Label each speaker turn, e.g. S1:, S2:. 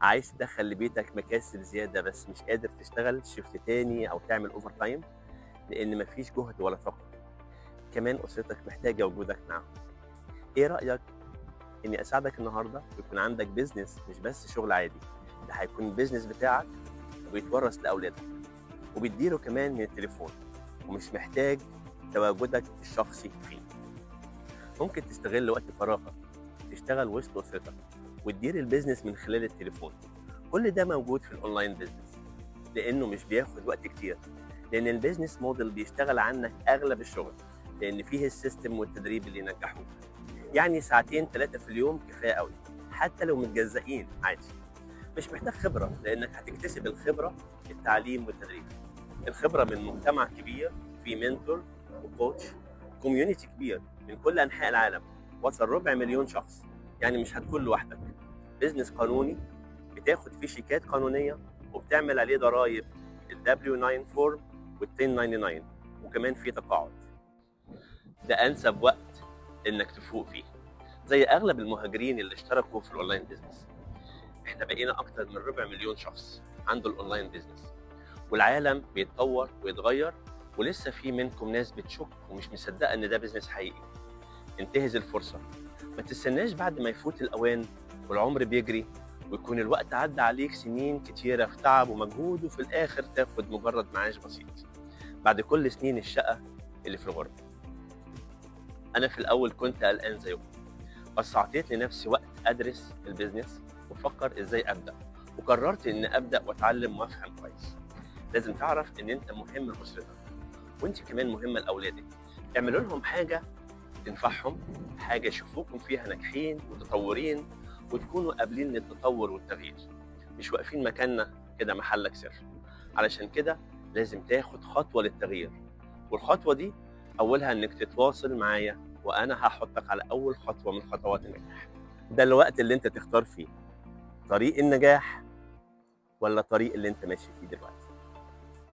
S1: عايز تدخل لبيتك مكاسب زيادة بس مش قادر تشتغل شيفت تاني أو تعمل أوفر تايم لأن مفيش جهد ولا طاقة. كمان أسرتك محتاجة وجودك معاهم. إيه رأيك إني أساعدك النهاردة ويكون عندك بيزنس مش بس شغل عادي، ده هيكون البيزنس بتاعك وبيتورث لأولادك وبتديره كمان من التليفون ومش محتاج تواجدك الشخصي فيه. ممكن تستغل وقت فراغك تشتغل وسط أسرتك وتدير البيزنس من خلال التليفون. كل ده موجود في الأونلاين بيزنس لأنه مش بياخد وقت كتير، لأن البيزنس موديل بيشتغل عنك أغلب الشغل، لأن فيه السيستم والتدريب اللي ينجحوك. يعني ساعتين 3 في اليوم كفاية قوي، حتى لو متجزئين عادي. مش محتاج خبرة لأنك هتكتسب الخبرة التعليم والتدريب. الخبرة من مجتمع كبير فيه منتور وكوتش، كوميونيتي كبير من كل أنحاء العالم وصل 250,000 شخص. يعني مش هتكون لوحدك. بيزنس قانوني بتاخد فيه شيكات قانونية وبتعمل عليه ضرائب ال W9 فورم وال 1099، وكمان في تقاعد. ده أنسب وقت إنك تفوق فيه. زي أغلب المهاجرين اللي اشتركوا في الأونلاين بيزنس، إحنا بقينا أكتر من 250,000 شخص عنده الأونلاين بيزنس، والعالم بيتطور ويتغير، ولسه في منكم ناس بتشك ومش مصدقة إن ده بيزنس حقيقي. انتهز الفرصة، ما تستناش بعد ما يفوت الأوان والعمر بيجري ويكون الوقت عدى عليك سنين كتيرة في تعب ومجهود، وفي الآخر تاخد مجرد معاش بسيط بعد كل سنين الشقة اللي في الغربة. أنا في الأول كنت قلقان زيكم، بس أعطيت لنفسي وقت أدرس البيزنس وأفكر إزاي أبدأ، وقررت إن أبدأ وأتعلم وأفهم كويس. لازم تعرف إن أنت مهم لأسرتك، وأنت كمان مهمة لأولادك. اعملوا لهم حاجة تنفعهم، حاجة يشوفوكم فيها ناجحين وتطورين، وتكونوا قابلين للتطور والتغيير، مش واقفين مكاننا كده محلك سر. علشان كده لازم تاخد خطوة للتغيير، والخطوة دي أولها إنك تتواصل معايا، وأنا هحطك على أول خطوة من خطوات النجاح. ده الوقت اللي أنت تختار فيه طريق النجاح ولا طريق اللي أنت ماشي فيه دلوقتي.